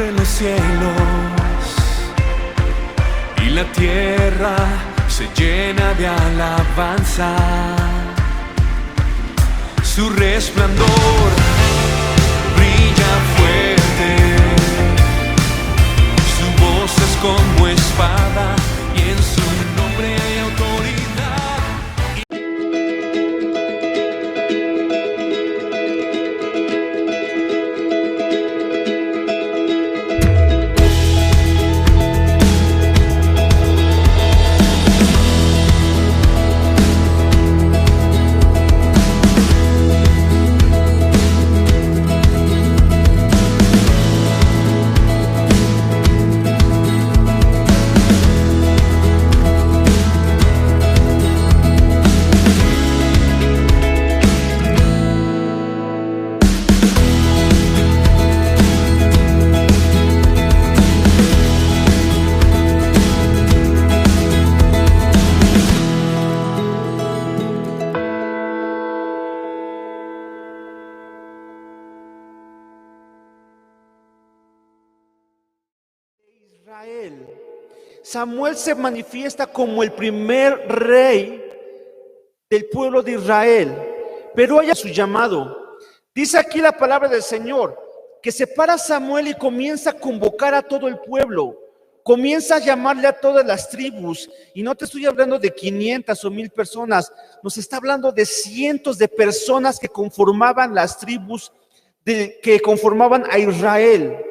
cubren los cielos y la tierra se llena de alabanza. Su resplandor brilla fuerte, su voz es como espada y en su nombre hay autoridad. Israel. Samuel se manifiesta como el primer rey del pueblo de Israel, pero hay su llamado. Dice aquí la palabra del Señor, que se para Samuel y comienza a convocar a todo el pueblo, comienza a llamarle a todas las tribus, y no te estoy hablando de 500 o 1000 personas, nos está hablando de cientos de personas que conformaban las tribus que conformaban a Israel.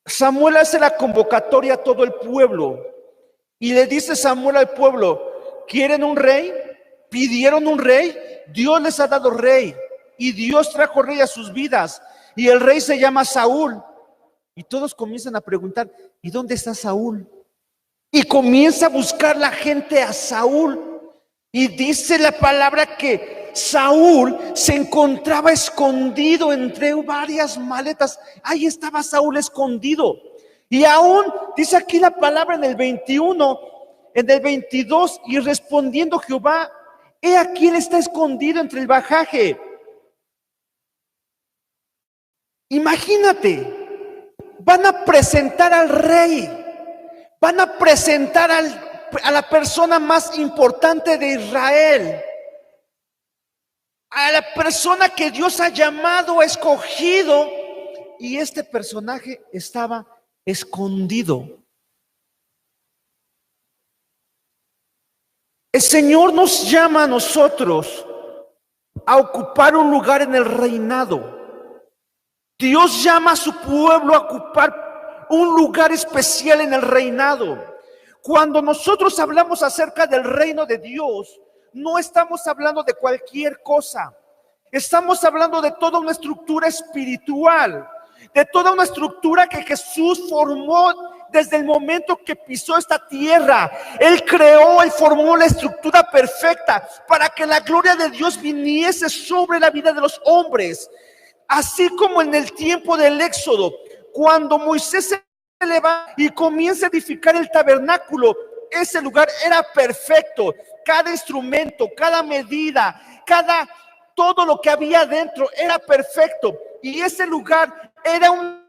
Samuel hace la convocatoria a todo el pueblo y le dice Samuel al pueblo: ¿quieren un rey? ¿Pidieron un rey? Dios les ha dado rey y Dios trajo rey a sus vidas, y el rey se llama Saúl. Y todos comienzan a preguntar: ¿y dónde está Saúl? Y comienza a buscar la gente a Saúl, y dice la palabra que Saúl se encontraba escondido entre varias maletas. Ahí estaba Saúl escondido. Y aún dice aquí la palabra en el 21, en el 22, y respondiendo Jehová: he aquí él está escondido entre el bagaje. Imagínate, van a presentar al rey, van a presentar a la persona más importante de Israel, a la persona que Dios ha llamado, escogido, y este personaje estaba escondido. El Señor nos llama a nosotros a ocupar un lugar en el reinado. Dios llama a su pueblo a ocupar un lugar especial en el reinado. Cuando nosotros hablamos acerca del reino de Dios, no estamos hablando de cualquier cosa. Estamos hablando de toda una estructura espiritual, de toda una estructura que Jesús formó desde el momento que pisó esta tierra. Él creó, Él formó la estructura perfecta para que la gloria de Dios viniese sobre la vida de los hombres. Así como en el tiempo del Éxodo, cuando Moisés se levanta y comienza a edificar el tabernáculo, ese lugar era perfecto. Cada instrumento, cada medida, todo lo que había dentro era perfecto. Y ese lugar era una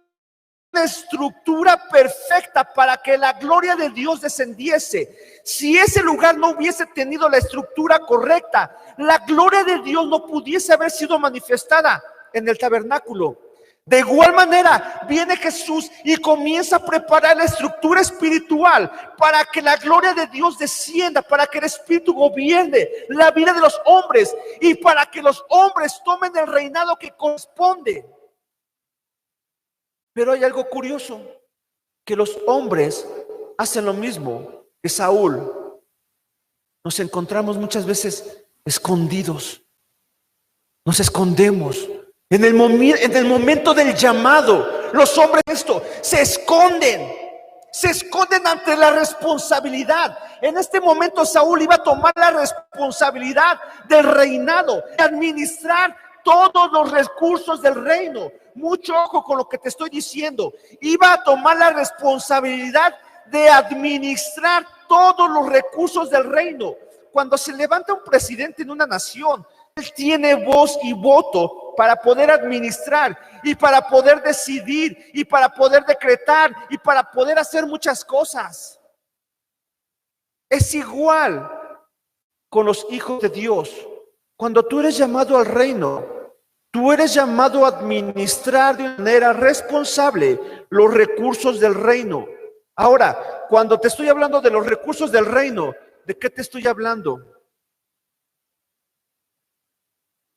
estructura perfecta para que la gloria de Dios descendiese. Si ese lugar no hubiese tenido la estructura correcta, la gloria de Dios no pudiese haber sido manifestada en el tabernáculo. De igual manera, viene Jesús y comienza a preparar la estructura espiritual para que la gloria de Dios descienda, para que el Espíritu gobierne la vida de los hombres y para que los hombres tomen el reinado que corresponde. Pero hay algo curioso, que los hombres hacen lo mismo que Saúl. Nos encontramos muchas veces escondidos, nos escondemos. En el momento del llamado, los hombres se esconden ante la responsabilidad. En este momento Saúl iba a tomar la responsabilidad del reinado, de administrar todos los recursos del reino. Mucho ojo con lo que te estoy diciendo. Iba a tomar la responsabilidad de administrar todos los recursos del reino. Cuando se levanta un presidente en una nación, él tiene voz y voto para poder administrar y para poder decidir y para poder decretar y para poder hacer muchas cosas. Es igual con los hijos de Dios. Cuando tú eres llamado al reino, tú eres llamado a administrar de manera responsable los recursos del reino. Ahora, cuando te estoy hablando de los recursos del reino, ¿de qué te estoy hablando?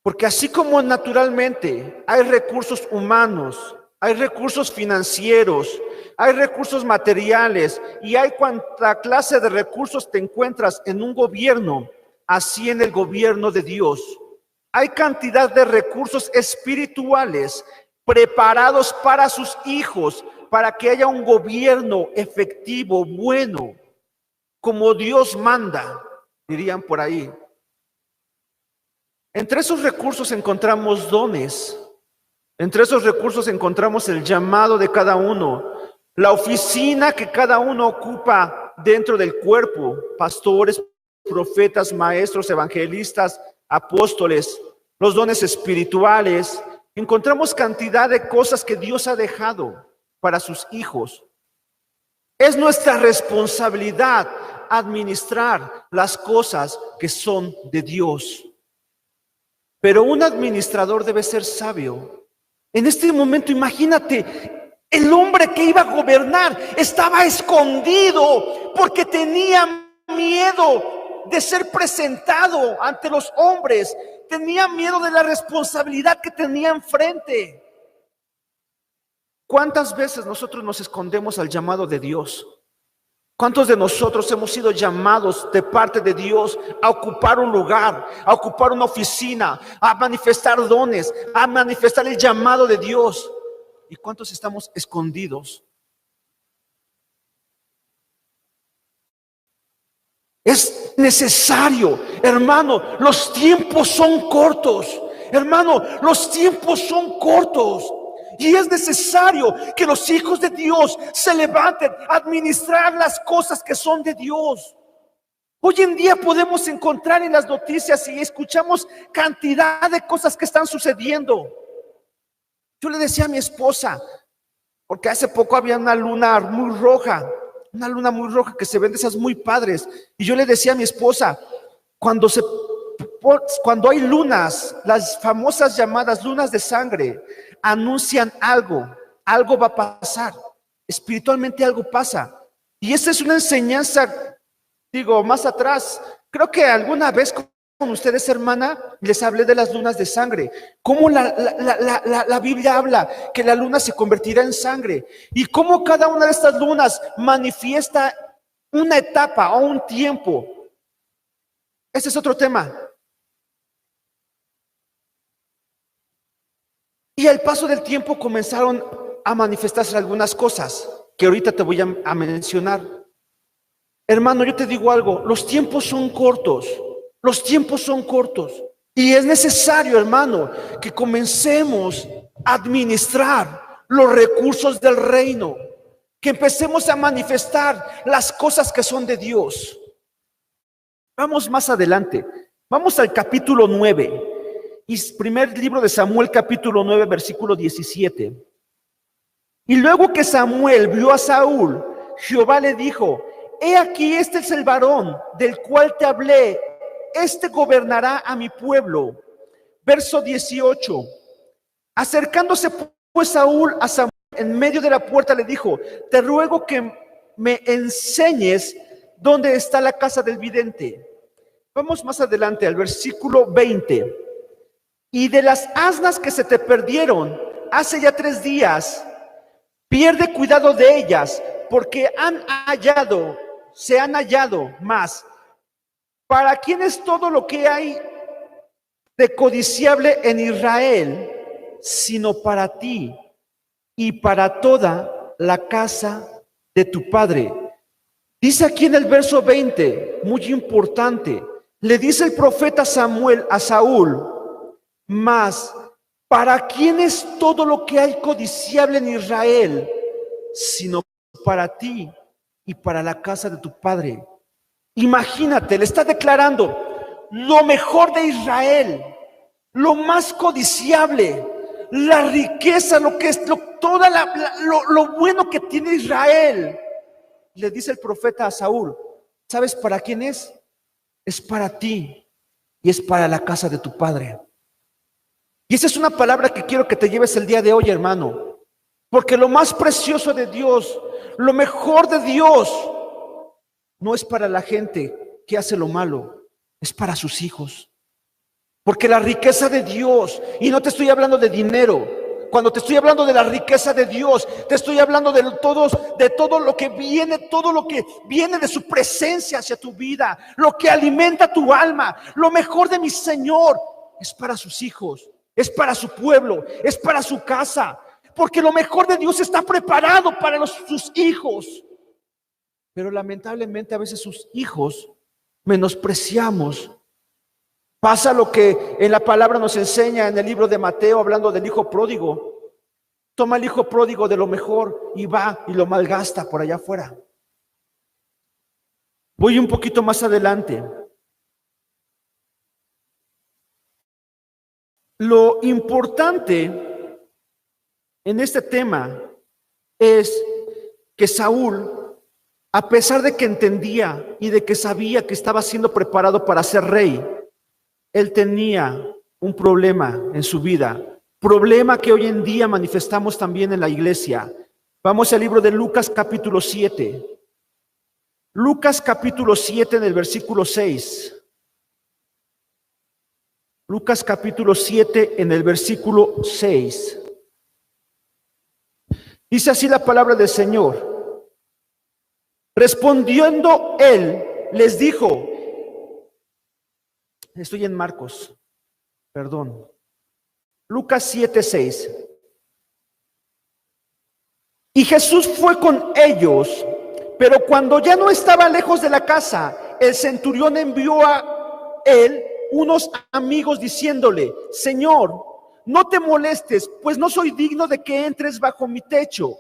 Porque así como naturalmente hay recursos humanos, hay recursos financieros, hay recursos materiales y hay cuanta clase de recursos te encuentras en un gobierno, así en el gobierno de Dios. Hay cantidad de recursos espirituales preparados para sus hijos, para que haya un gobierno efectivo, bueno, como Dios manda, dirían por ahí. Entre esos recursos encontramos dones, entre esos recursos encontramos el llamado de cada uno, la oficina que cada uno ocupa dentro del cuerpo, pastores, profetas, maestros, evangelistas, apóstoles, los dones espirituales. Encontramos cantidad de cosas que Dios ha dejado para sus hijos. Es nuestra responsabilidad administrar las cosas que son de Dios. Pero un administrador debe ser sabio. En este momento, imagínate, el hombre que iba a gobernar estaba escondido porque tenía miedo de ser presentado ante los hombres. Tenía miedo de la responsabilidad que tenía enfrente. ¿Cuántas veces nosotros nos escondemos al llamado de Dios? ¿Cuántos de nosotros hemos sido llamados de parte de Dios a ocupar un lugar, a ocupar una oficina, a manifestar dones, a manifestar el llamado de Dios? ¿Y cuántos estamos escondidos? Es necesario, hermano, los tiempos son cortos. Hermano, los tiempos son cortos. Y es necesario que los hijos de Dios se levanten a administrar las cosas que son de Dios. Hoy en día podemos encontrar en las noticias y escuchamos cantidad de cosas que están sucediendo. Yo le decía a mi esposa, porque hace poco había una luna muy roja que se ven de esas muy padres. Y yo le decía a mi esposa, cuando hay lunas, las famosas llamadas lunas de sangre, anuncian algo va a pasar. Espiritualmente algo pasa. Y esa es una enseñanza, digo, más atrás. Creo que alguna vez con ustedes, hermana, les hablé de las lunas de sangre. Cómo la Biblia habla que la luna se convertirá en sangre. Y cómo cada una de estas lunas manifiesta una etapa o un tiempo. Ese es otro tema. Y al paso del tiempo comenzaron a manifestarse algunas cosas que ahorita te voy a mencionar. Hermano, yo te digo algo, los tiempos son cortos. Los tiempos son cortos y es necesario, hermano, que comencemos a administrar los recursos del reino, que empecemos a manifestar las cosas que son de Dios. Vamos más adelante, vamos al capítulo 9, y primer libro de Samuel, capítulo 9, versículo 17. Y luego que Samuel vio a Saúl, Jehová le dijo: he aquí, este es el varón del cual te hablé. Este gobernará a mi pueblo. Verso 18. Acercándose pues Saúl a Samuel en medio de la puerta, le dijo: te ruego que me enseñes dónde está la casa del vidente. Vamos más adelante al versículo 20. Y de las asnas que se te perdieron hace ya 3 días, pierde cuidado de ellas, porque se han hallado más. ¿Para quién es todo lo que hay de codiciable en Israel, sino para ti y para toda la casa de tu padre? Dice aquí en el verso 20, muy importante, le dice el profeta Samuel a Saúl: mas, ¿para quién es todo lo que hay codiciable en Israel, sino para ti y para la casa de tu padre? Imagínate, le está declarando lo mejor de Israel, lo más codiciable, la riqueza, lo que es toda lo bueno que tiene Israel. Le dice el profeta a Saúl, ¿sabes para quién es? Es para ti y es para la casa de tu padre. Y esa es una palabra que quiero que te lleves el día de hoy, hermano, porque lo más precioso de Dios, lo mejor de Dios, no es para la gente que hace lo malo, es para sus hijos. Porque la riqueza de Dios, y no te estoy hablando de dinero, cuando te estoy hablando de la riqueza de Dios, te estoy hablando de todo lo que viene de su presencia hacia tu vida, lo que alimenta tu alma. Lo mejor de mi Señor es para sus hijos, es para su pueblo, es para su casa, porque lo mejor de Dios está preparado para sus hijos. Pero lamentablemente a veces sus hijos menospreciamos. Pasa lo que en la palabra nos enseña en el libro de Mateo, hablando del hijo pródigo. Toma el hijo pródigo de lo mejor y va y lo malgasta por allá afuera. Voy un poquito más adelante. Lo importante en este tema es que Saúl, a pesar de que entendía y de que sabía que estaba siendo preparado para ser rey, él tenía un problema en su vida, problema que hoy en día manifestamos también en la iglesia. Vamos al libro de Lucas capítulo 7. Lucas capítulo 7 en el versículo 6. Lucas capítulo 7 en el versículo 6. Dice así la palabra del Señor. Respondiendo él, les dijo, estoy en Marcos, perdón. Lucas 7:6. Y Jesús fue con ellos, pero cuando ya no estaba lejos de la casa, el centurión envió a él unos amigos diciéndole, Señor, no te molestes, pues no soy digno de que entres bajo mi techo,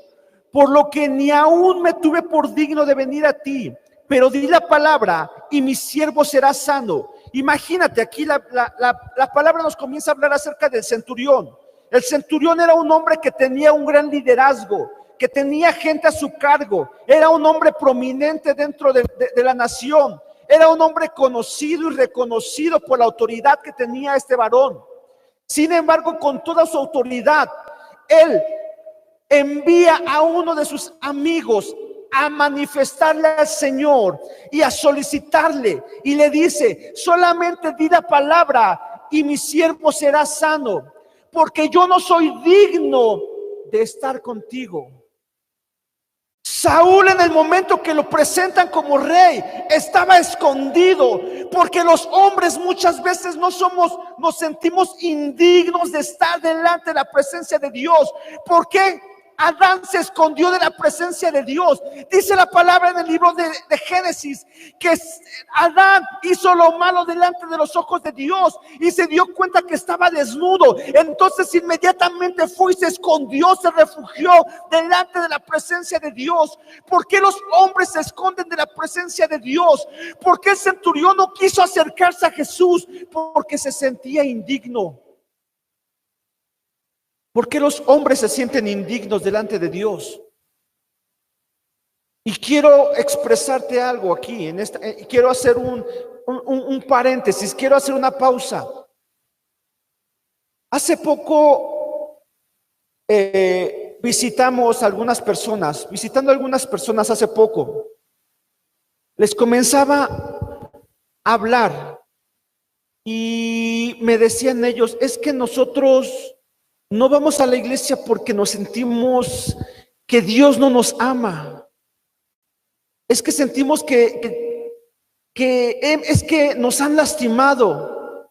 por lo que ni aún me tuve por digno de venir a ti, pero di la palabra y mi siervo será sano. Imagínate, aquí la palabra nos comienza a hablar acerca del centurión. El centurión era un hombre que tenía un gran liderazgo, que tenía gente a su cargo, era un hombre prominente dentro de la nación, era un hombre conocido y reconocido por la autoridad que tenía este varón. Sin embargo, con toda su autoridad, él envía a uno de sus amigos a manifestarle al Señor y a solicitarle, y le dice, solamente di la palabra y mi siervo será sano, porque yo no soy digno de estar contigo. Saúl, en el momento que lo presentan como rey, estaba escondido, porque los hombres muchas veces nos sentimos indignos de estar delante de la presencia de Dios. ¿Por qué? Adán se escondió de la presencia de Dios. Dice la palabra en el libro de Génesis que Adán hizo lo malo delante de los ojos de Dios y se dio cuenta que estaba desnudo. Entonces inmediatamente fue y se escondió, se refugió delante de la presencia de Dios. ¿Por qué los hombres se esconden de la presencia de Dios? ¿Por qué el centurión no quiso acercarse a Jesús? Porque se sentía indigno. ¿Por qué los hombres se sienten indignos delante de Dios? Y quiero expresarte algo aquí, quiero hacer un paréntesis, quiero hacer una pausa. Hace poco visitando algunas personas hace poco, les comenzaba a hablar y me decían ellos, es que nosotros no vamos a la iglesia porque nos sentimos que Dios no nos ama. Es que sentimos que es que nos han lastimado.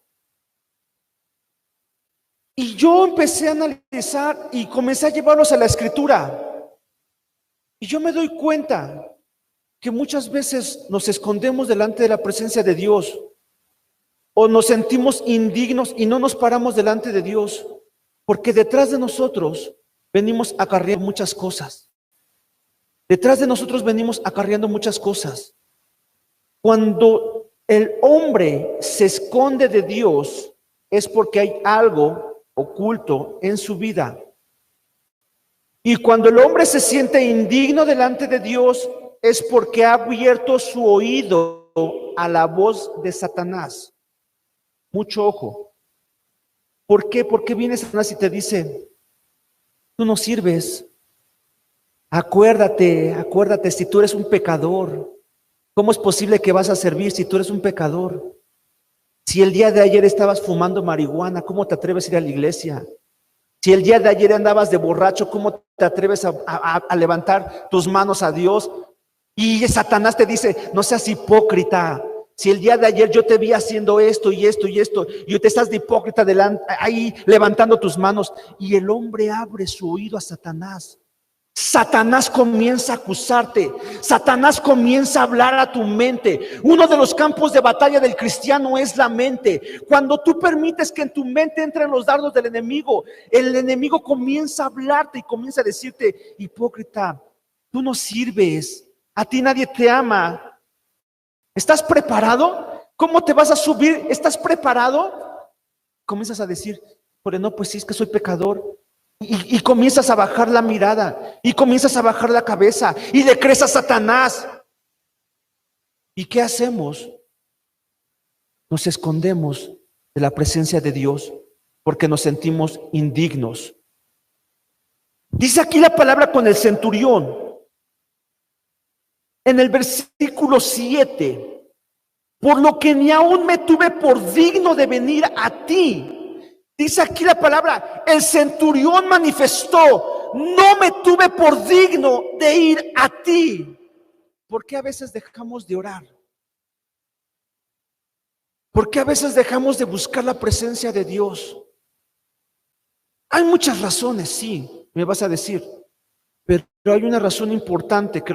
Y yo empecé a analizar y comencé a llevarlos a la escritura. Y yo me doy cuenta que muchas veces nos escondemos delante de la presencia de Dios, o nos sentimos indignos y no nos paramos delante de Dios. Porque detrás de nosotros venimos acarreando muchas cosas. Detrás de nosotros venimos acarreando muchas cosas. Cuando el hombre se esconde de Dios, es porque hay algo oculto en su vida. Y cuando el hombre se siente indigno delante de Dios, es porque ha abierto su oído a la voz de Satanás. Mucho ojo. ¿Por qué? Porque viene Satanás y te dice, tú no sirves. Acuérdate, si tú eres un pecador, ¿cómo es posible que vas a servir si tú eres un pecador? Si el día de ayer estabas fumando marihuana, ¿cómo te atreves a ir a la iglesia? Si el día de ayer andabas de borracho, ¿cómo te atreves a levantar tus manos a Dios? Y Satanás te dice, no seas hipócrita. Si el día de ayer yo te vi haciendo esto y esto y esto, y te estás de hipócrita ahí levantando tus manos, y el hombre abre su oído a Satanás. Satanás comienza a acusarte, Satanás comienza a hablar a tu mente. Uno de los campos de batalla del cristiano es la mente. Cuando tú permites que en tu mente entren los dardos del enemigo, el enemigo comienza a hablarte y comienza a decirte, hipócrita, tú no sirves, a ti nadie te ama. ¿Estás preparado? ¿Cómo te vas a subir? ¿Estás preparado? Comienzas a decir, pero no, pues sí, es que soy pecador. Y comienzas a bajar la mirada y comienzas a bajar la cabeza y le crees a Satanás. ¿Y qué hacemos? Nos escondemos de la presencia de Dios porque nos sentimos indignos. Dice aquí la palabra con el centurión en el versículo 7, por lo que ni aún me tuve por digno de venir a ti. Dice aquí la palabra, el centurión manifestó, no me tuve por digno de ir a ti. ¿Por qué a veces dejamos de orar? ¿Por qué a veces dejamos de buscar la presencia de Dios? Hay muchas razones, sí, me vas a decir, pero hay una razón importante que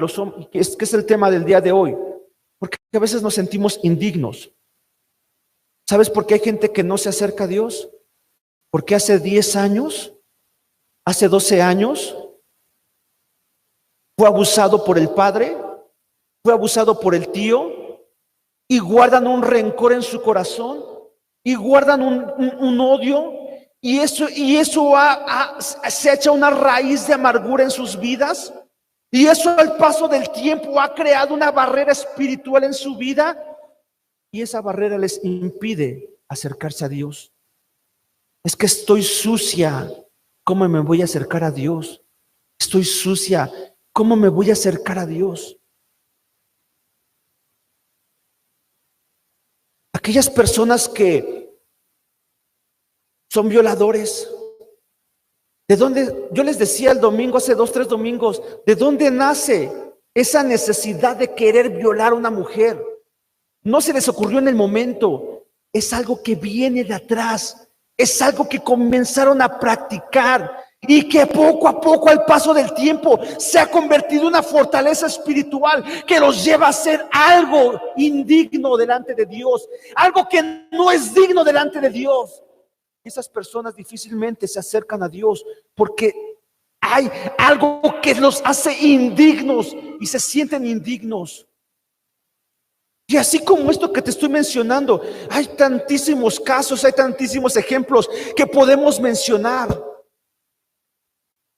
es el tema del día de hoy, porque a veces nos sentimos indignos. ¿Sabes por qué hay gente que no se acerca a Dios? Porque hace 10 años, hace 12 años, fue abusado por el padre, fue abusado por el tío, y guardan un rencor en su corazón, y guardan un odio, y eso se echa una raíz de amargura en sus vidas, y eso al paso del tiempo ha creado una barrera espiritual en su vida, y esa barrera les impide acercarse a Dios. Es que estoy sucia, ¿cómo me voy a acercar a Dios? Estoy sucia, ¿cómo me voy a acercar a Dios? Aquellas personas que son violadores, ¿de dónde? Yo les decía el domingo, hace 2, 3 domingos, ¿de dónde nace esa necesidad de querer violar a una mujer? No se les ocurrió en el momento, es algo que viene de atrás. Es algo que comenzaron a practicar y que poco a poco al paso del tiempo se ha convertido en una fortaleza espiritual que los lleva a hacer algo indigno delante de Dios, algo que no es digno delante de Dios. Esas personas difícilmente se acercan a Dios porque hay algo que los hace indignos y se sienten indignos. Y así como esto que te estoy mencionando, hay tantísimos casos, hay tantísimos ejemplos que podemos mencionar.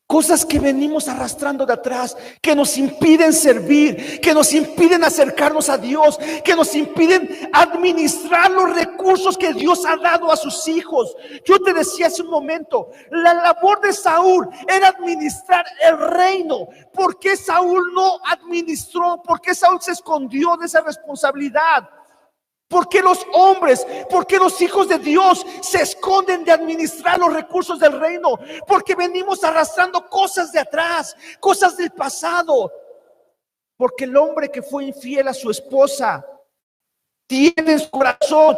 Cosas que venimos arrastrando de atrás, que nos impiden servir, que nos impiden acercarnos a Dios, que nos impiden administrar los recursos que Dios ha dado a sus hijos. Yo te decía hace un momento, la labor de Saúl era administrar el reino. ¿Por qué Saúl no administró? ¿Por qué Saúl se escondió de esa responsabilidad? ¿Por qué los hombres, por qué los hijos de Dios se esconden de administrar los recursos del reino? Porque venimos arrastrando cosas de atrás, cosas del pasado. Porque el hombre que fue infiel a su esposa tiene en su corazón,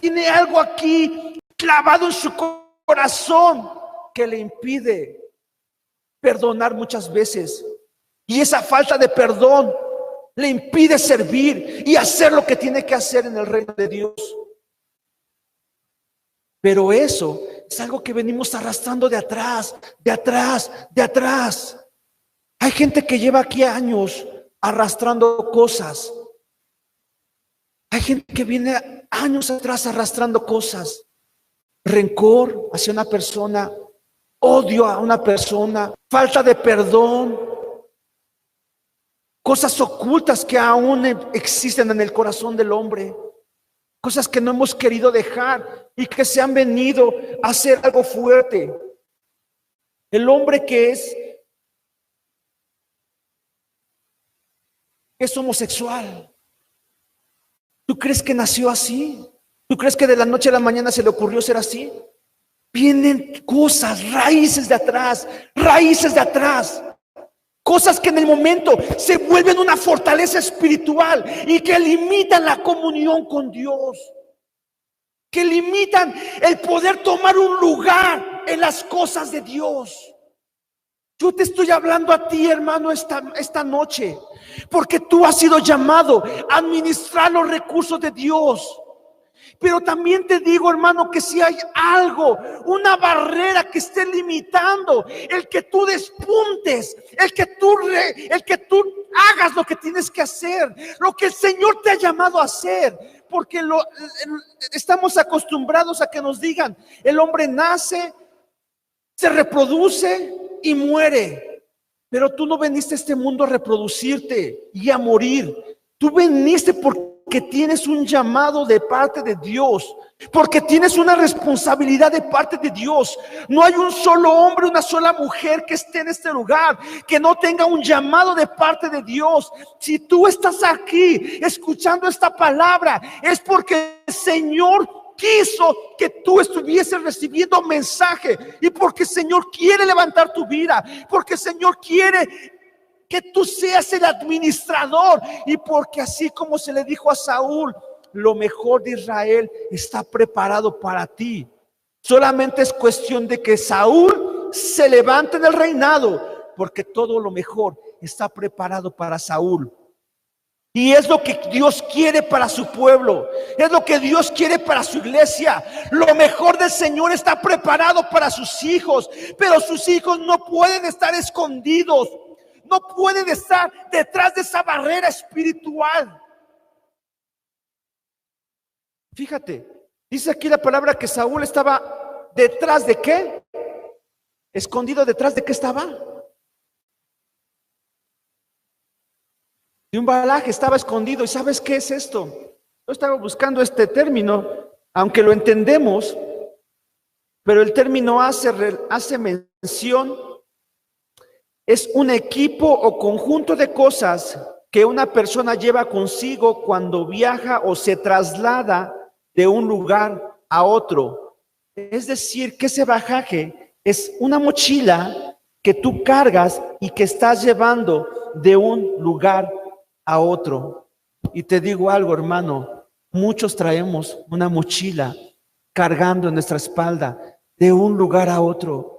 tiene algo aquí clavado en su corazón que le impide perdonar muchas veces. Y esa falta de perdón le impide servir y hacer lo que tiene que hacer en el reino de Dios. Pero eso es algo que venimos arrastrando de atrás, de atrás, de atrás. Hay gente que lleva aquí años arrastrando cosas. Hay gente que viene años atrás arrastrando cosas. rencor hacia una persona, odio a una persona, falta de perdón, cosas ocultas que aún existen en el corazón del hombre, cosas que no hemos querido dejar y que se han venido a hacer algo fuerte. El hombre que es homosexual, ¿tú crees que nació así? ¿Tú crees que de la noche a la mañana se le ocurrió ser así? Vienen cosas, raíces de atrás, cosas que en el momento se vuelven una fortaleza espiritual y que limitan la comunión con Dios, que limitan el poder tomar un lugar en las cosas de Dios. Yo te estoy hablando a ti, hermano, esta noche, porque tú has sido llamado a administrar los recursos de Dios. Pero también te digo, hermano, que si hay algo, una barrera que esté limitando el que tú despuntes, el que tú hagas lo que tienes que hacer, lo que el Señor te ha llamado a hacer, porque estamos acostumbrados a que nos digan, el hombre nace, se reproduce y muere. Pero tú no viniste a este mundo a reproducirte y a morir. Tú viniste porque tienes un llamado de parte de Dios, porque tienes una responsabilidad de parte de Dios. No hay un solo hombre, una sola mujer que esté en este lugar que no tenga un llamado de parte de Dios. Si tú estás aquí escuchando esta palabra, es porque el Señor quiso que tú estuvieses recibiendo mensaje, y porque el Señor quiere levantar tu vida, porque el Señor quiere que tú seas el administrador, y porque así como se le dijo a Saúl, lo mejor de Israel está preparado para ti. Solamente es cuestión de que Saúl se levante en el reinado, porque todo lo mejor está preparado para Saúl. Y es lo que Dios quiere para su pueblo, es lo que Dios quiere para su iglesia. Lo mejor del Señor está preparado para sus hijos, pero sus hijos no pueden estar escondidos, no pueden estar detrás de esa barrera espiritual. Fíjate, dice aquí la palabra que Saúl estaba detrás de ¿qué? Escondido detrás de ¿qué estaba? De un balaje, estaba escondido. ¿Y sabes qué es esto? Yo estaba buscando este término, aunque lo entendemos, pero el término hace mención, es un equipo o conjunto de cosas que una persona lleva consigo cuando viaja o se traslada de un lugar a otro. Es decir, que ese bagaje es una mochila que tú cargas y que estás llevando de un lugar a otro. Y te digo algo, hermano, muchos traemos una mochila cargando en nuestra espalda de un lugar a otro,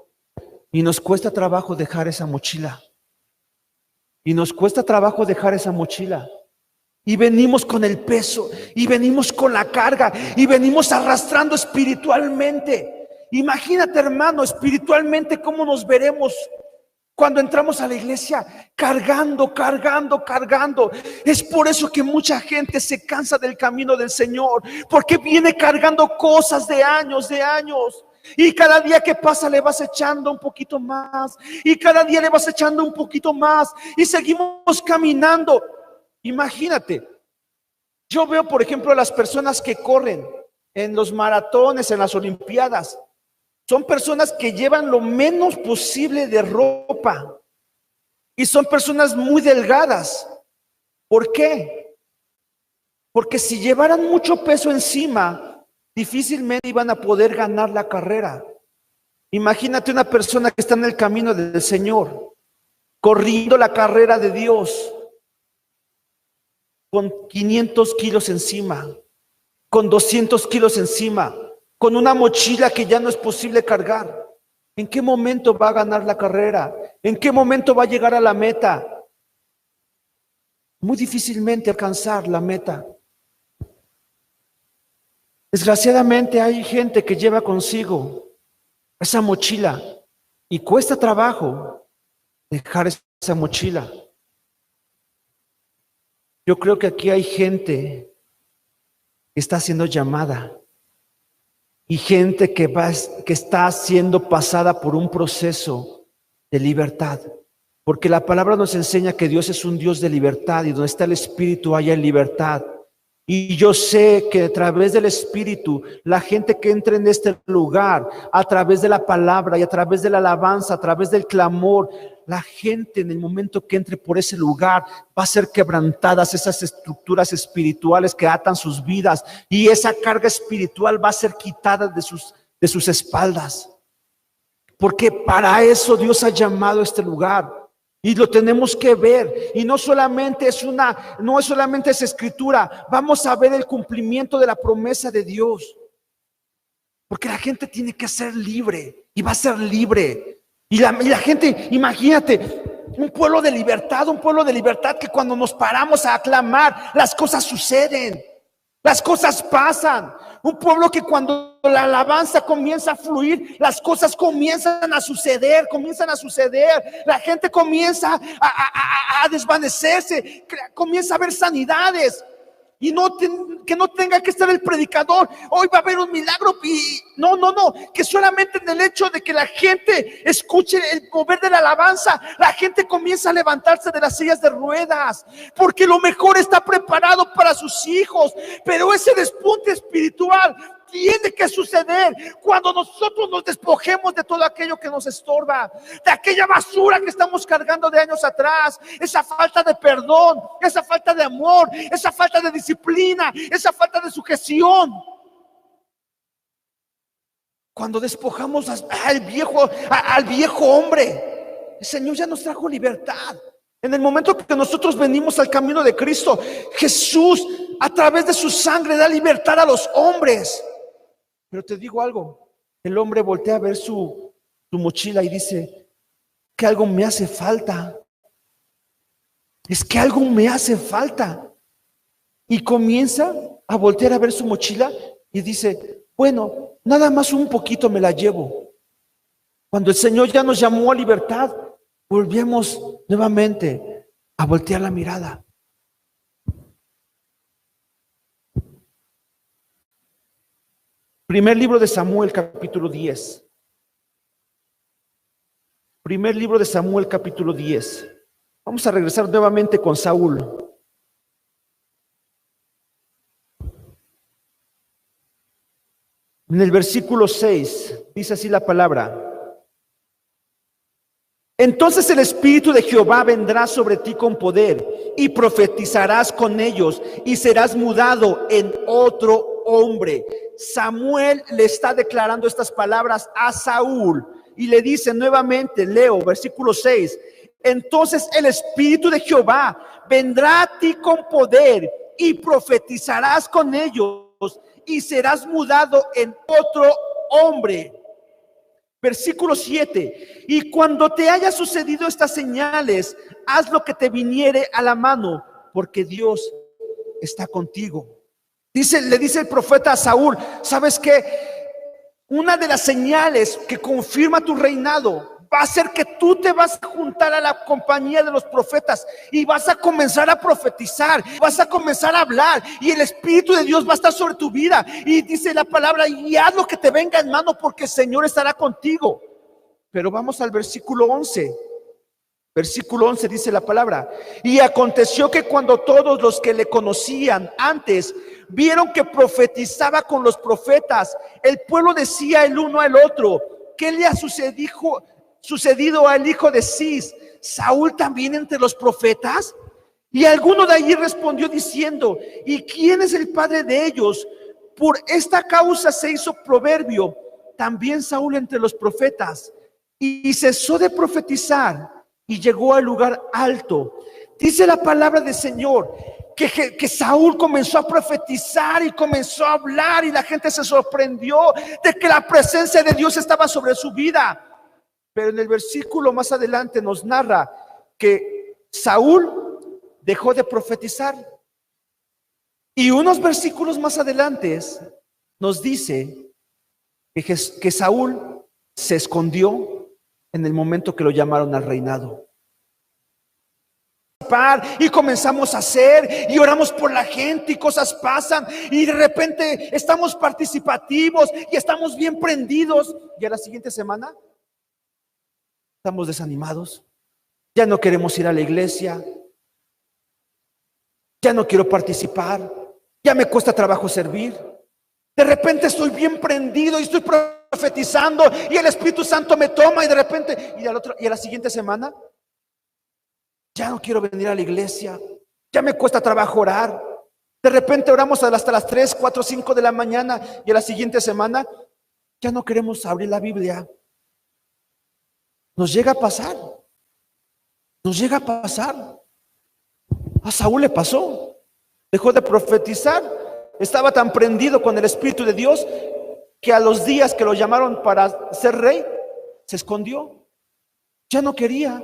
y nos cuesta trabajo dejar esa mochila, y nos cuesta trabajo dejar esa mochila, y venimos con el peso, y venimos con la carga, y venimos arrastrando espiritualmente. Imagínate, hermano, espiritualmente cómo nos veremos cuando entramos a la iglesia, cargando. Es por eso que mucha gente se cansa del camino del Señor, porque viene cargando cosas de años. Y cada día que pasa le vas echando un poquito más, y cada día le vas echando un poquito más, y seguimos caminando. Imagínate, yo veo, por ejemplo, a las personas que corren en los maratones, en las olimpiadas. Son personas que llevan lo menos posible de ropa, y son personas muy delgadas. ¿Por qué? Porque si llevaran mucho peso encima, difícilmente iban a poder ganar la carrera. Imagínate una persona que está en el camino del Señor, corriendo la carrera de Dios, con 500 kilos encima, con 200 kilos encima, con una mochila que ya no es posible cargar. ¿En qué momento va a ganar la carrera? ¿En qué momento va a llegar a la meta? Muy difícilmente alcanzar la meta. Desgraciadamente hay gente que lleva consigo esa mochila y cuesta trabajo dejar esa mochila. Yo creo que aquí hay gente que está siendo llamada y gente que está siendo pasada por un proceso de libertad. Porque la palabra nos enseña que Dios es un Dios de libertad y donde está el Espíritu hay libertad. Y yo sé que a través del Espíritu, la gente que entre en este lugar, a través de la palabra y a través de la alabanza, a través del clamor, la gente en el momento que entre por ese lugar va a ser quebrantadas esas estructuras espirituales que atan sus vidas, y esa carga espiritual va a ser quitada de sus espaldas. Porque para eso Dios ha llamado a este lugar. Y lo tenemos que ver, y no solamente es escritura, vamos a ver el cumplimiento de la promesa de Dios, porque la gente tiene que ser libre, y va a ser libre, y la gente, imagínate, un pueblo de libertad que cuando nos paramos a aclamar, las cosas suceden, las cosas pasan. Un pueblo que cuando la alabanza comienza a fluir, las cosas comienzan a suceder. La gente comienza a desvanecerse, comienza a haber sanidades. Y que no tenga que estar el predicador, hoy va a haber un milagro. Y no, que solamente en el hecho de que la gente escuche el mover de la alabanza, la gente comienza a levantarse de las sillas de ruedas, porque lo mejor está preparado para sus hijos. Pero ese despunte espiritual tiene que suceder cuando nosotros nos despojemos de todo aquello que nos estorba, de aquella basura que estamos cargando de años atrás, esa falta de perdón, esa falta de amor, esa falta de disciplina, esa falta de sujeción. Cuando despojamos al viejo hombre, el Señor ya nos trajo libertad. En el momento que nosotros venimos al camino de Cristo, Jesús a través de su sangre da libertad a los hombres. Pero te digo algo, el hombre voltea a ver su mochila y dice que algo me hace falta. Es que algo me hace falta. Y comienza a voltear a ver su mochila y dice, bueno, nada más un poquito me la llevo. Cuando el Señor ya nos llamó a libertad, volvemos nuevamente a voltear la mirada. Primer libro de Samuel, capítulo 10. Primer libro de Samuel, capítulo 10. Vamos a regresar nuevamente con Saúl. En el versículo 6 dice así la palabra: entonces el Espíritu de Jehová vendrá sobre ti con poder, y profetizarás con ellos, y serás mudado en otro hombre. Samuel le está declarando estas palabras a Saúl y le dice nuevamente, leo versículo 6, entonces el Espíritu de Jehová vendrá a ti con poder y profetizarás con ellos y serás mudado en otro hombre. Versículo 7, y cuando te haya sucedido estas señales, haz lo que te viniere a la mano, porque Dios está contigo. Le dice el profeta a Saúl, ¿sabes qué? Una de las señales que confirma tu reinado va a ser que tú te vas a juntar a la compañía de los profetas y vas a comenzar a profetizar, vas a comenzar a hablar, y el Espíritu de Dios va a estar sobre tu vida. Y dice la palabra, y haz lo que te venga en mano, porque el Señor estará contigo. Pero vamos al versículo 11. Versículo 11 dice la palabra: y aconteció que cuando todos los que le conocían antes vieron que profetizaba con los profetas, el pueblo decía el uno al otro, ¿qué le ha sucedido al hijo de Cis? ¿Saúl también entre los profetas? Y alguno de allí respondió diciendo, ¿y quién es el padre de ellos? Por esta causa se hizo proverbio también Saúl entre los profetas, y cesó de profetizar y llegó al lugar alto. Dice la palabra del Señor que Saúl comenzó a profetizar y comenzó a hablar, y la gente se sorprendió de que la presencia de Dios estaba sobre su vida. Pero en el versículo más adelante nos narra que Saúl dejó de profetizar, y unos versículos más adelante nos dice que Saúl se escondió en el momento que lo llamaron al reinado. participar y comenzamos a hacer y oramos por la gente y cosas pasan y de repente estamos participativos y estamos bien prendidos y a la siguiente semana estamos desanimados, ya no queremos ir a la iglesia, ya no quiero participar, ya me cuesta trabajo servir. De repente estoy bien prendido y estoy profetizando y el Espíritu Santo me toma y de repente y a la siguiente semana ya no quiero venir a la iglesia, ya me cuesta trabajo orar. De repente oramos hasta las 3, 4, 5 de la mañana y a la siguiente semana ya no queremos abrir la Biblia. Nos llega a pasar. Nos llega a pasar. A Saúl le pasó. Dejó de profetizar. Estaba tan prendido con el Espíritu de Dios que a los días que lo llamaron para ser rey, se escondió. Ya no quería.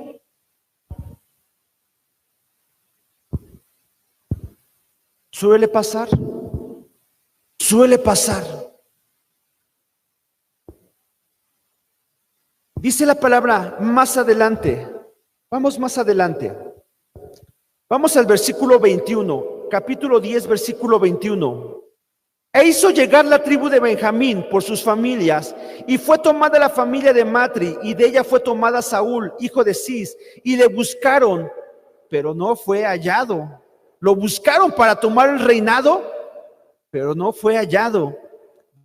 Suele pasar. Suele pasar. Dice la palabra más adelante. Vamos más adelante. Vamos al versículo 21, capítulo 10, versículo 21. E hizo llegar la tribu de Benjamín por sus familias, y fue tomada la familia de Matri, y de ella fue tomada Saúl, hijo de Cis, y le buscaron, pero no fue hallado. Lo buscaron para tomar el reinado, pero no fue hallado.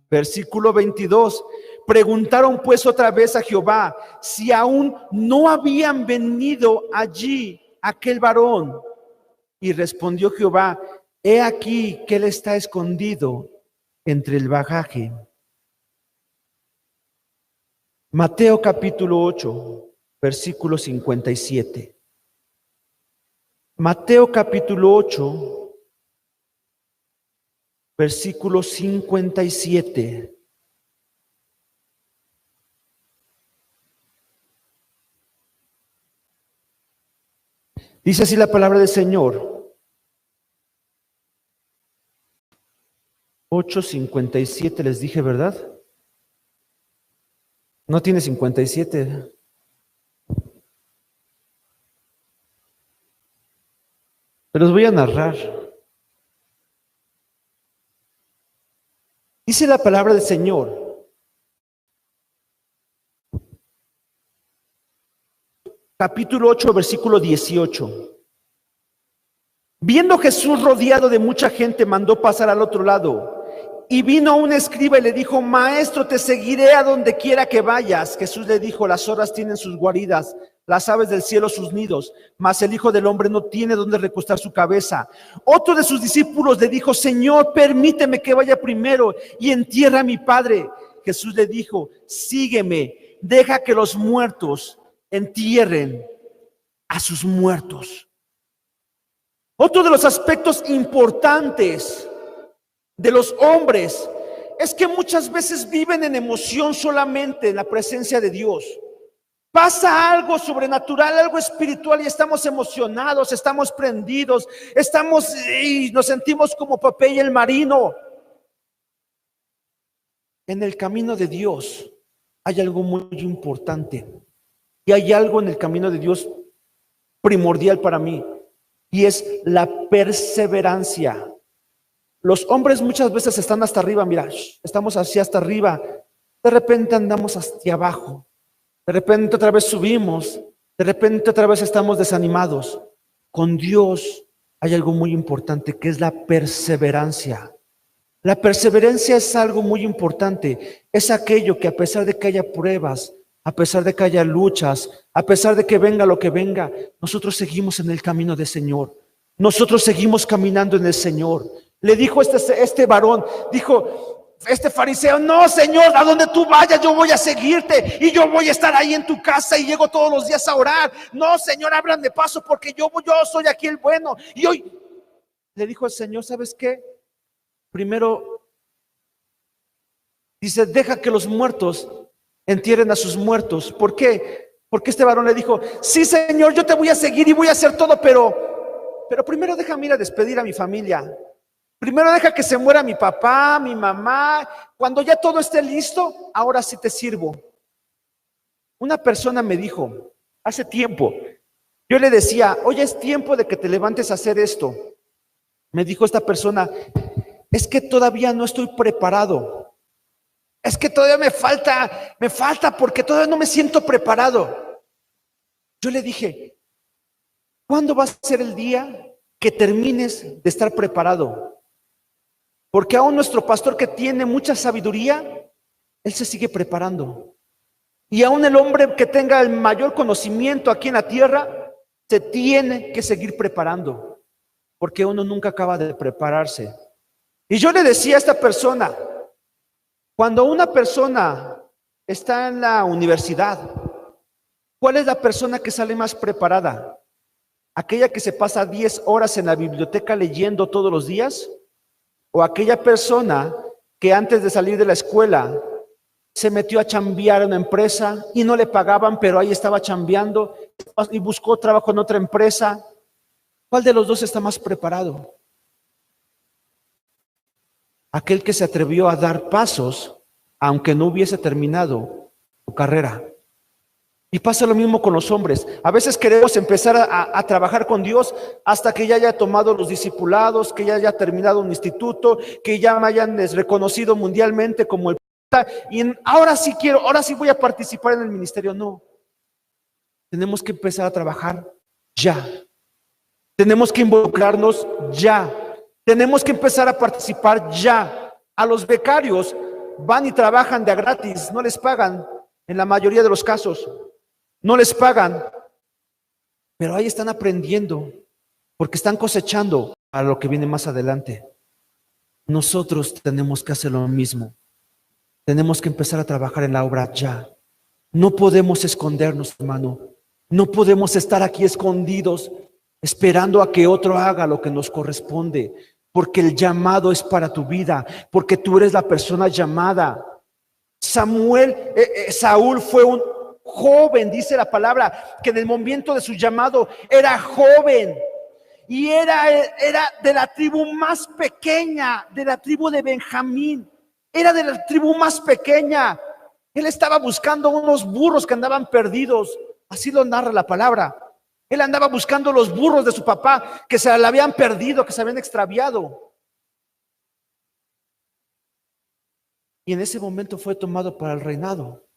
Versículo 22. Preguntaron pues otra vez a Jehová si aún no habían venido allí aquel varón. Y respondió Jehová: he aquí que él está escondido entre el bagaje. Mateo capítulo 8, versículo 57. Mateo capítulo 8, versículo 57. Dice así la palabra del Señor. 8:57 les dije, ¿verdad? No tiene 57. Pero los voy a narrar. Dice la palabra del Señor. Capítulo 8, versículo 18. Viendo Jesús rodeado de mucha gente, mandó pasar al otro lado. Y vino un escriba y le dijo: Maestro, te seguiré a donde quiera que vayas. Jesús le dijo: las zorras tienen sus guaridas, las aves del cielo sus nidos, mas el Hijo del Hombre no tiene donde recostar su cabeza. Otro de sus discípulos le dijo: Señor, permíteme que vaya primero y entierre a mi Padre. Jesús le dijo: sígueme, deja que los muertos entierren a sus muertos. Otro de los aspectos importantes de los hombres es que muchas veces viven en emoción solamente en la presencia de Dios. Pasa algo sobrenatural, algo espiritual y estamos emocionados, estamos prendidos, y nos sentimos como Popeye el marino. En el camino de Dios hay algo muy importante y hay algo en el camino de Dios primordial para mí y es la perseverancia. Los hombres muchas veces están hasta arriba, mira, estamos así hasta arriba, de repente andamos hacia abajo, de repente otra vez subimos, de repente otra vez estamos desanimados. Con Dios hay algo muy importante que es la perseverancia. La perseverancia es algo muy importante, es aquello que a pesar de que haya pruebas, a pesar de que haya luchas, a pesar de que venga lo que venga, nosotros seguimos en el camino del Señor, nosotros seguimos caminando en el Señor. Le dijo este varón, dijo este fariseo: no, Señor, a donde tú vayas yo voy a seguirte y yo voy a estar ahí en tu casa y llego todos los días a orar. No, Señor, ábranme paso porque yo soy aquí el bueno. Y hoy le dijo el Señor: ¿sabes qué? Primero dice: deja que los muertos entierren a sus muertos. ¿Por qué? Porque este varón le dijo: sí, Señor, yo te voy a seguir y voy a hacer todo, pero primero déjame ir a despedir a mi familia. Primero deja que se muera mi papá, mi mamá. Cuando ya todo esté listo, ahora sí te sirvo. Una persona me dijo hace tiempo, Yo le decía, oye, es tiempo de que te levantes a hacer esto. Me dijo esta persona, es que todavía no estoy preparado. Es que todavía me falta porque todavía no me siento preparado. Yo le dije, ¿cuándo va a ser el día que termines de estar preparado? Porque aún nuestro pastor, que tiene mucha sabiduría, él se sigue preparando. Y aún el hombre que tenga el mayor conocimiento aquí en la tierra, se tiene que seguir preparando, porque uno nunca acaba de prepararse. Y yo le decía a esta persona, cuando una persona está en la universidad, ¿cuál es la persona que sale más preparada? ¿Aquella que se pasa 10 horas en la biblioteca leyendo todos los días? ¿O aquella persona que antes de salir de la escuela se metió a chambear en una empresa y no le pagaban, pero ahí estaba chambeando y buscó trabajo en otra empresa? ¿Cuál de los dos está más preparado? Aquel que se atrevió a dar pasos aunque no hubiese terminado su carrera. Y pasa lo mismo con los hombres. A veces queremos empezar a trabajar con Dios hasta que ya haya tomado los discipulados, que ya haya terminado un instituto, que ya me hayan reconocido mundialmente como el y ahora sí quiero, ahora sí voy a participar en el ministerio. No, tenemos que empezar a trabajar ya. Tenemos que involucrarnos ya. Tenemos que empezar a participar ya. A los becarios van y trabajan de a gratis, no les pagan en la mayoría de los casos. No les pagan, pero ahí están aprendiendo, porque están cosechando a lo que viene más adelante. Nosotros tenemos que hacer lo mismo. Tenemos que empezar a trabajar en la obra ya. No podemos escondernos, hermano. No podemos estar aquí escondidos esperando a que otro haga lo que nos corresponde, porque el llamado es para tu vida, porque tú eres la persona llamada. Saúl fue un joven, dice la palabra, que en el momento de su llamado era joven y era de la tribu más pequeña, de la tribu de Benjamín, era de la tribu más pequeña. Él estaba buscando unos burros que andaban perdidos, así lo narra la palabra. Él andaba buscando los burros de su papá que se le habían perdido, que se habían extraviado. Y en ese momento fue tomado para el reinado.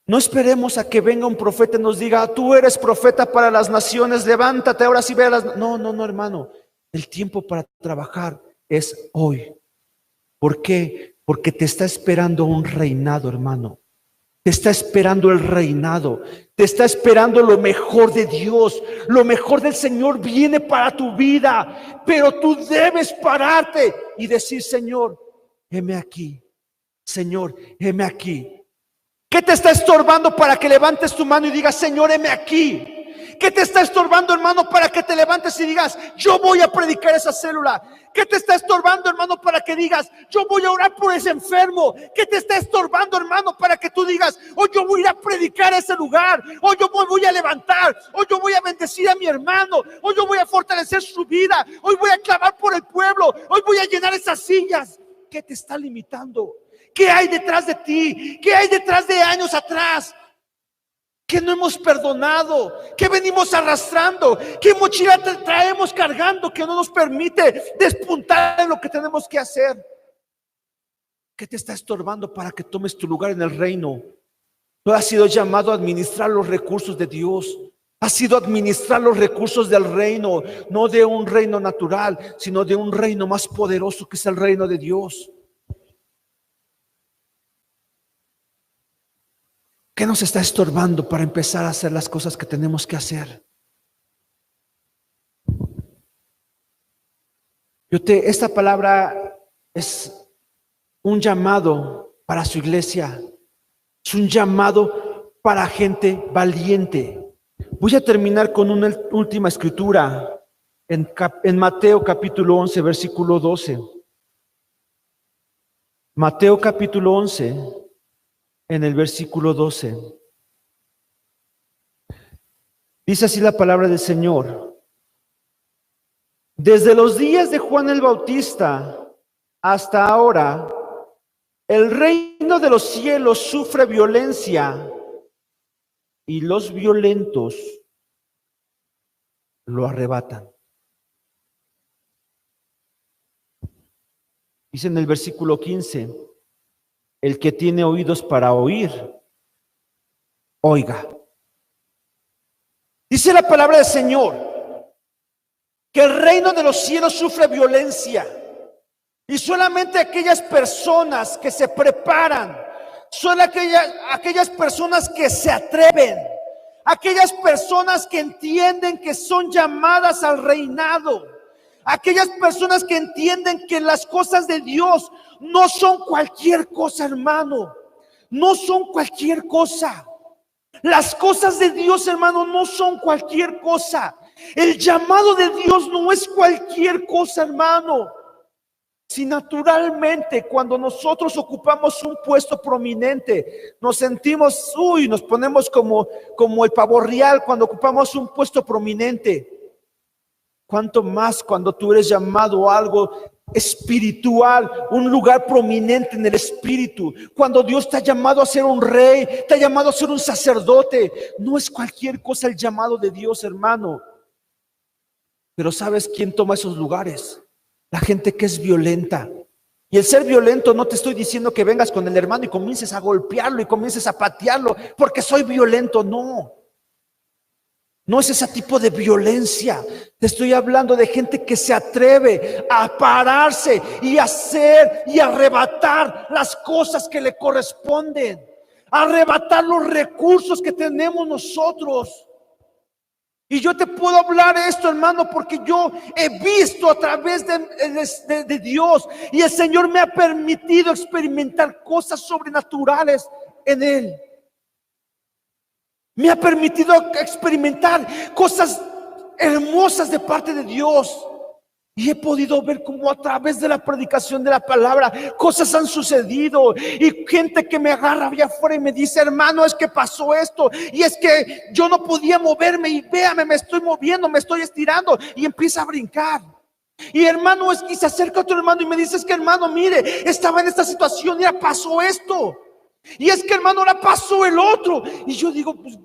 No esperemos a que venga un profeta y nos diga, tú eres profeta para las naciones, levántate, ahora sí ve a las... No, hermano. El tiempo para trabajar es hoy. ¿Por qué? Porque te está esperando un reinado, hermano. Te está esperando el reinado. Te está esperando lo mejor de Dios. Lo mejor del Señor viene para tu vida. Pero tú debes pararte y decir, Señor, heme aquí. Señor, heme aquí. ¿Qué te está estorbando para que levantes tu mano y digas, Señor, heme aquí? ¿Qué te está estorbando, hermano, para que te levantes y digas, yo voy a predicar esa célula? ¿Qué te está estorbando, hermano, para que digas, yo voy a orar por ese enfermo? ¿Qué te está estorbando, hermano, para que tú digas, hoy yo voy a ir a predicar a ese lugar? Hoy yo voy a levantar, hoy yo voy a bendecir a mi hermano, hoy yo voy a fortalecer su vida, hoy voy a clamar por el pueblo, hoy voy a llenar esas sillas. ¿Qué te está limitando? ¿Qué hay detrás de ti? ¿Qué hay detrás de años atrás? ¿Qué no hemos perdonado? ¿Qué venimos arrastrando? ¿Qué mochila traemos cargando que no nos permite despuntar en lo que tenemos que hacer? ¿Qué te está estorbando para que tomes tu lugar en el reino? Tú has sido llamado a administrar los recursos de Dios. Has sido administrar los recursos del reino, no de un reino natural, sino de un reino más poderoso que es el reino de Dios. ¿Qué nos está estorbando para empezar a hacer las cosas que tenemos que hacer? Esta palabra es un llamado para su iglesia. Es un llamado para gente valiente. Voy a terminar con una última escritura en Mateo capítulo 11, versículo 12. Mateo capítulo 11. En el versículo 12. Dice así la palabra del Señor. Desde los días de Juan el Bautista hasta ahora, el reino de los cielos sufre violencia y los violentos lo arrebatan. Dice en el versículo 15, el que tiene oídos para oír, oiga. Dice la palabra del Señor que el reino de los cielos sufre violencia y solamente aquellas personas que se preparan, son aquellas personas que se atreven, aquellas personas que entienden que son llamadas al reinado, aquellas personas que entienden que las cosas de Dios no son cualquier cosa, hermano, no son cualquier cosa. Las cosas de Dios, hermano, no son cualquier cosa. El llamado de Dios no es cualquier cosa, hermano. Si naturalmente cuando nosotros ocupamos un puesto prominente, nos sentimos, nos ponemos como el pavo real cuando ocupamos un puesto prominente. Cuánto más cuando tú eres llamado a algo espiritual, un lugar prominente en el espíritu. Cuando Dios te ha llamado a ser un rey, te ha llamado a ser un sacerdote, no es cualquier cosa el llamado de Dios, hermano. Pero ¿sabes quién toma esos lugares? La gente que es violenta. Y el ser violento, no te estoy diciendo que vengas con el hermano y comiences a golpearlo y comiences a patearlo porque soy violento, no. No es ese tipo de violencia. Te estoy hablando de gente que se atreve a pararse y hacer y arrebatar las cosas que le corresponden, arrebatar los recursos que tenemos nosotros. Y yo te puedo hablar esto, hermano, porque yo he visto a través de Dios, y el Señor me ha permitido experimentar cosas sobrenaturales en Él. Me ha permitido experimentar cosas hermosas de parte de Dios. Y he podido ver cómo a través de la predicación de la palabra cosas han sucedido. Y gente que me agarra allá afuera y me dice: hermano, es que pasó esto. Y es que yo no podía moverme. Y véame, me estoy moviendo, me estoy estirando. Y empieza a brincar. Y hermano, es que se acerca otro hermano y me dice: es que hermano, mire, estaba en esta situación y ya pasó esto. Y es que hermano, ahora pasó el otro. Y yo digo, pues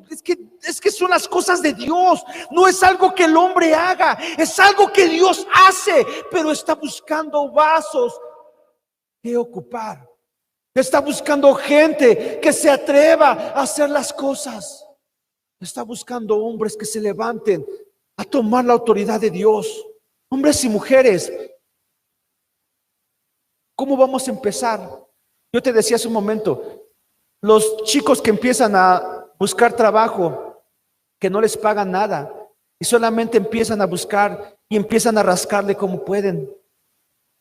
es que son las cosas de Dios. No es algo que el hombre haga, es algo que Dios hace. Pero está buscando vasos que ocupar. Está buscando gente que se atreva a hacer las cosas. Está buscando hombres que se levanten a tomar la autoridad de Dios. Hombres y mujeres, ¿cómo vamos a empezar? Yo te decía hace un momento, los chicos que empiezan a buscar trabajo, que no les pagan nada, y solamente empiezan a buscar y empiezan a rascarle como pueden.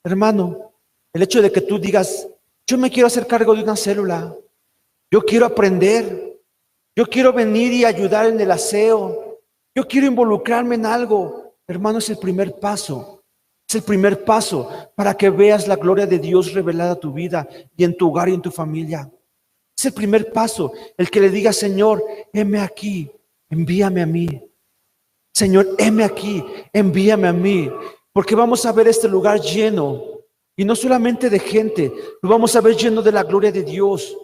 Hermano, el hecho de que tú digas: yo me quiero hacer cargo de una célula, yo quiero aprender, yo quiero venir y ayudar en el aseo, yo quiero involucrarme en algo, hermano, es el primer paso. Es el primer paso para que veas la gloria de Dios revelada a tu vida y en tu hogar y en tu familia. Es el primer paso, el que le diga: Señor, heme aquí, envíame a mí. Señor, heme aquí, envíame a mí. Porque vamos a ver este lugar lleno, y no solamente de gente, lo vamos a ver lleno de la gloria de Dios.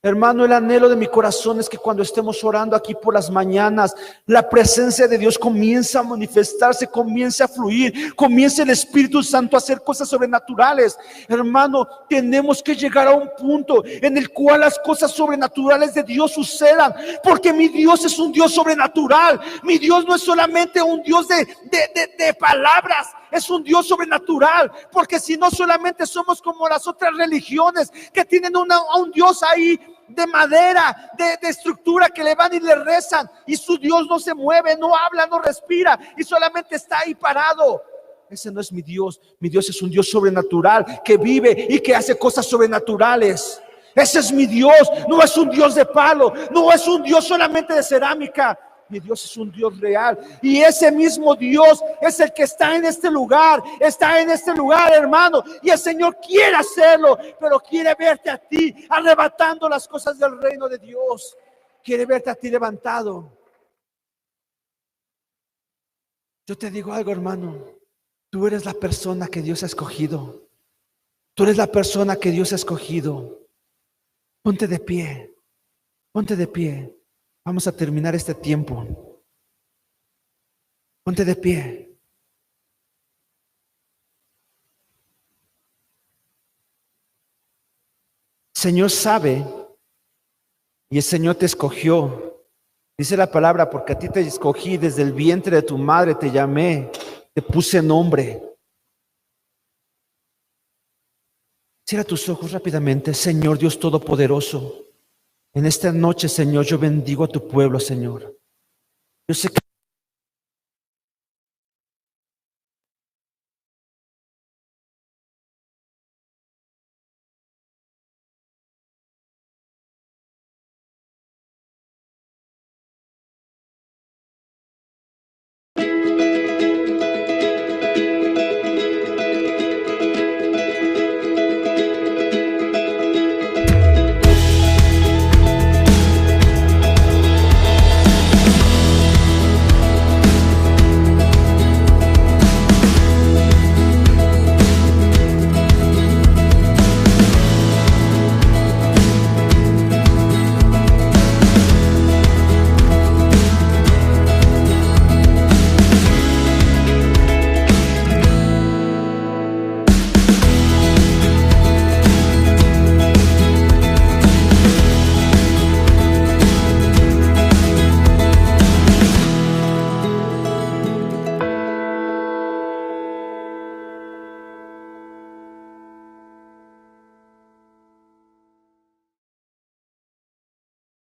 Hermano, el anhelo de mi corazón es que cuando estemos orando aquí por las mañanas, la presencia de Dios comienza a manifestarse, comience a fluir, comience el Espíritu Santo a hacer cosas sobrenaturales. Hermano, tenemos que llegar a un punto en el cual las cosas sobrenaturales de Dios sucedan, porque mi Dios es un Dios sobrenatural. Mi Dios no es solamente un Dios de palabras, es un Dios sobrenatural. Porque si no, solamente somos como las otras religiones que tienen a un Dios ahí de madera, de estructura, que le van y le rezan, y su Dios no se mueve, no habla, no respira, y solamente está ahí parado. Ese no es mi Dios. Mi Dios es un Dios sobrenatural que vive y que hace cosas sobrenaturales. Ese es mi Dios. No es un Dios de palo, no es un Dios solamente de cerámica. Mi Dios es un Dios real, y ese mismo Dios es el que está en este lugar, hermano. Y el Señor quiere hacerlo, pero quiere verte a ti arrebatando las cosas del reino de Dios. Quiere verte a ti levantado. Yo te digo algo, hermano, tú eres la persona que Dios ha escogido. Tú eres la persona que Dios ha escogido. Ponte de pie, ponte de pie. Vamos a terminar este tiempo. Ponte de pie. El Señor sabe y el Señor te escogió. Dice la palabra, porque a ti te escogí desde el vientre de tu madre, te llamé, te puse nombre. Cierra tus ojos rápidamente. Señor Dios Todopoderoso, en esta noche, Señor, yo bendigo a tu pueblo, Señor. Yo sé que